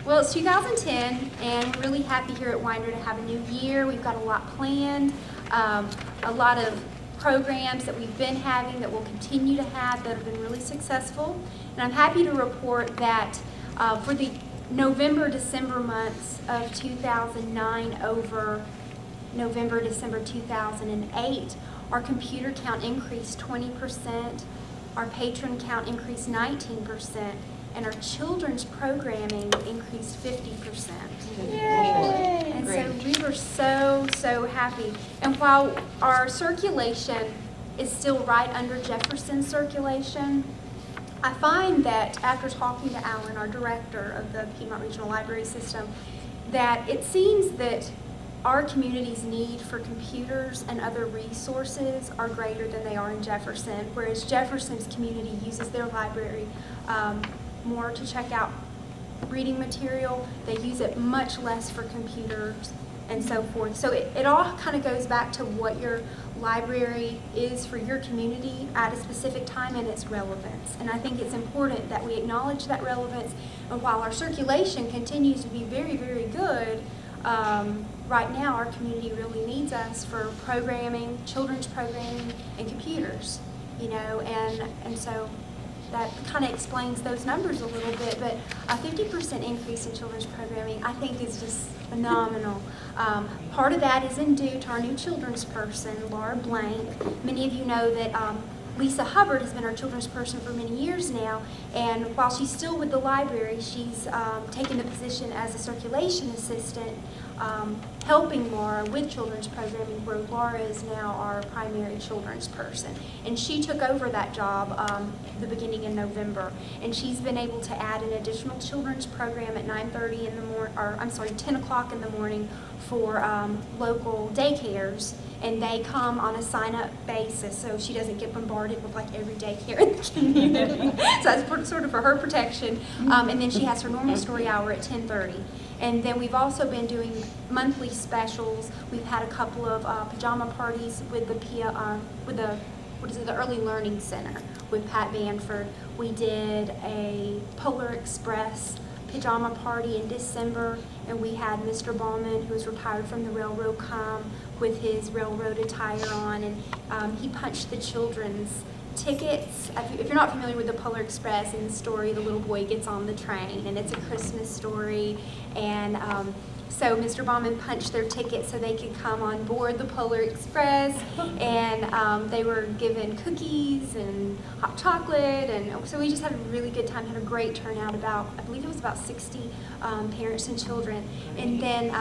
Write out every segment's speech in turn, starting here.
Well, it's 2010, and we're really happy here at Winder to have a new year. We've got a lot planned, a lot of programs that we've been having that we'll continue to have that have been really successful. And I'm happy to report that for the November-December months of 2009 over November-December 2008, our computer count increased 20%, our patron count increased 19%, and our children's programming increased 50%. Yay! And so we were so happy. And while our circulation is still right under Jefferson's circulation, I find that after talking to Alan, our director of the Piedmont Regional Library System, that it seems that our community's need for computers and other resources are greater than they are in Jefferson, whereas Jefferson's community uses their library more to check out reading material. They use it much less for computers and so forth. So it all kind of goes back to what your library is for your community at a specific time and its relevance. And I think it's important that we acknowledge that relevance. And while our circulation continues to be very, very good, right now our community really needs us for programming, children's programming, and computers, you know, and so that kind of explains those numbers a little bit, but a 50% increase in children's programming I think is just phenomenal. Part of that is due to our new children's person, Laura Blank. Many of you know that Lisa Hubbard has been our children's person for many years now, and while she's still with the library, she's taken the position as a circulation assistant, helping Laura with children's programming, where Laura is now our primary children's person. And she took over that job the beginning in November, and she's been able to add an additional children's program at 9:30 in the morning, or I'm sorry, 10 o'clock in the morning for local daycares, and they come on a sign-up basis, so she doesn't get bombarded with like every daycare in the community. So that's sort of for her protection. And then she has her normal story hour at 10:30. And then we've also been doing monthly specials. We've had a couple of pajama parties with the Early Learning Center with Pat Banford. We did a Polar Express pajama party in December, and we had Mr. Ballman, who was retired from the railroad, come with his railroad attire on, and he punched the children's tickets. If you're not familiar with the Polar Express, in the story, the little boy gets on the train, and it's a Christmas story, and so Mr. Bauman punched their ticket so they could come on board the Polar Express, and they were given cookies and hot chocolate, and so we just had a really good time, had a great turnout, I believe it was about 60 parents and children. And then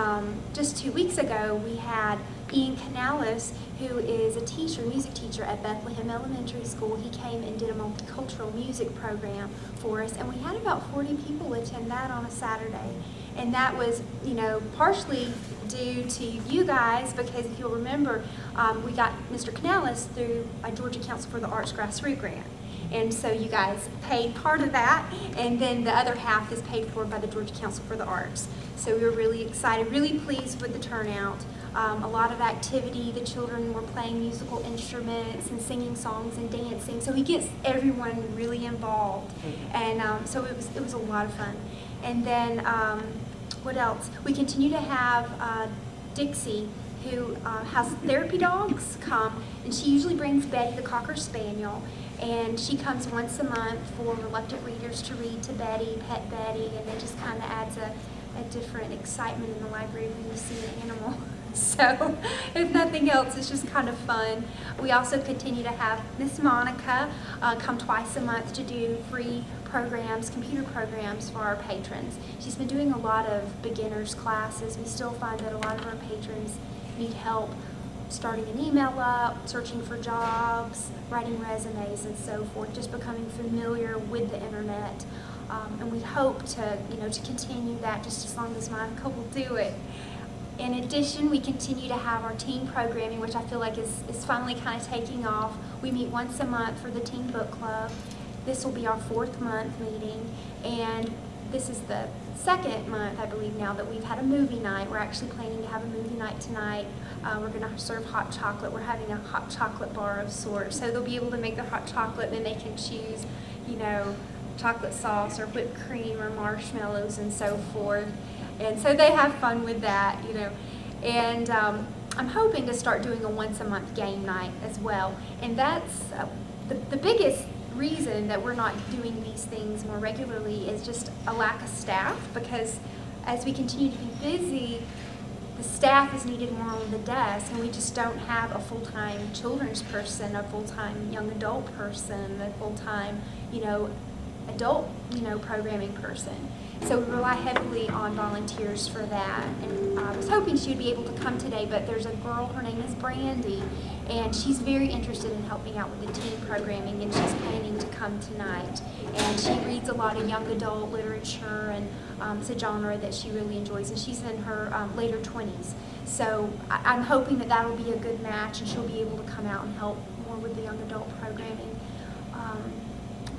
just 2 weeks ago, we had Ian Canales, who is a teacher, music teacher at Bethlehem Elementary School. He came and did a multicultural music program for us, and we had about 40 people attend that on a Saturday. And that was, you know, partially due to you guys, because if you'll remember, we got Mr. Canales through a Georgia Council for the Arts grassroots grant. And so you guys paid part of that, and then the other half is paid for by the Georgia Council for the Arts. So we were really excited, really pleased with the turnout. A lot of activity. The children were playing musical instruments and singing songs and dancing. So he gets everyone really involved, and so it was a lot of fun. And then what else? We continue to have Dixie, who has therapy dogs come, and she usually brings Betty, the Cocker Spaniel, and she comes once a month for reluctant readers to read to Betty, pet Betty, and it just kind of adds a different excitement in the library when you see an animal. So, if nothing else, it's just kind of fun. We also continue to have Miss Monica come twice a month to do free programs, computer programs for our patrons. She's been doing a lot of beginners classes. We still find that a lot of our patrons need help starting an email up, searching for jobs, writing resumes, and so forth, just becoming familiar with the internet. And we hope to continue that just as long as Monica will do it. In addition, we continue to have our teen programming, which I feel like is finally kind of taking off. We meet once a month for the Teen Book Club. This will be our 4th month meeting, and this is the second month, I believe now, that we've had a movie night. We're actually planning to have a movie night tonight. We're going to serve hot chocolate. We're having a hot chocolate bar of sorts. So they'll be able to make their hot chocolate, and then they can choose, you know, chocolate sauce or whipped cream or marshmallows and so forth. And so they have fun with that, you know. And I'm hoping to start doing a once-a-month game night as well. And that's the biggest reason that we're not doing these things more regularly is just a lack of staff, because as we continue to be busy, the staff is needed more on the desk, and we just don't have a full-time children's person, a full-time young adult person, a full-time, you know, adult, you know, programming person. So we rely heavily on volunteers for that. And I was hoping she would be able to come today, but there's a girl, her name is Brandy, and she's very interested in helping out with the teen programming, and she's planning to come tonight. And she reads a lot of young adult literature, and it's a genre that she really enjoys, and she's in her later 20s. So I'm hoping that that'll be a good match, and she'll be able to come out and help more with the young adult programming. I'm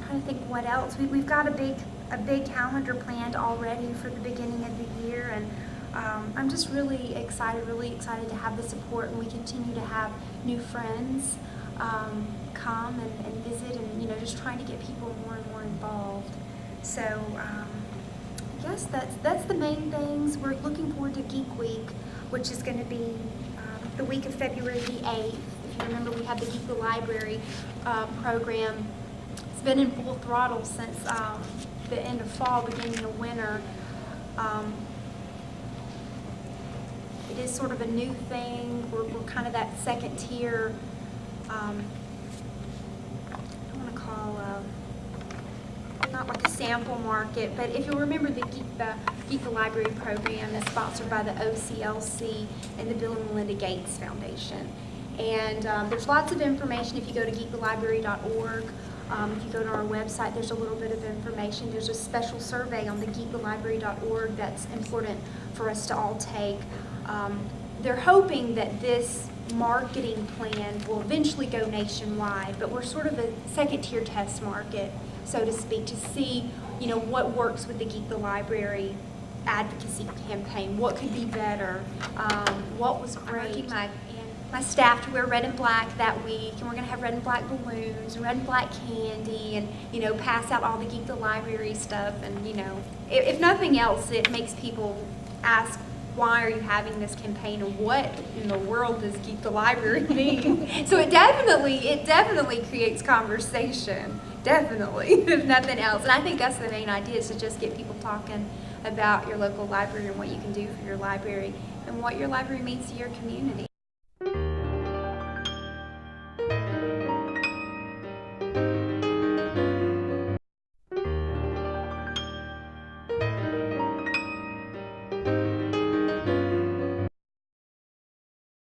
trying to think what else. We've got a big calendar planned already for the beginning of the year, and I'm just really excited to have the support, and we continue to have new friends come and visit, and you know, just trying to get people more and more involved. So I guess that's the main things. We're looking forward to Geek Week, which is going to be the week of February the 8th. If you remember, we had the Geek the Library program. It's been in full throttle since the end of fall, beginning of winter. It is sort of a new thing. We're kind of that second tier, I don't want to call, not like a sample market, but if you'll remember, the Geek the Library program is sponsored by the OCLC and the Bill and Melinda Gates Foundation. And there's lots of information if you go to geekthelibrary.org. If you go to our website, there's a little bit of information. There's a special survey on the geekthelibrary.org that's important for us to all take. They're hoping that this marketing plan will eventually go nationwide, but we're sort of a second-tier test market, so to speak, to see, you know, what works with the Geek the Library advocacy campaign, what could be better, what was great. My staff to wear red and black that week, and we're going to have red and black balloons and red and black candy, and you know, pass out all the Geek the Library stuff. And you know, if nothing else, it makes people ask, why are you having this campaign, and what in the world does Geek the Library mean? So it definitely creates conversation, definitely, if nothing else. And I think that's the main idea, is to just get people talking about your local library and what you can do for your library and what your library means to your community.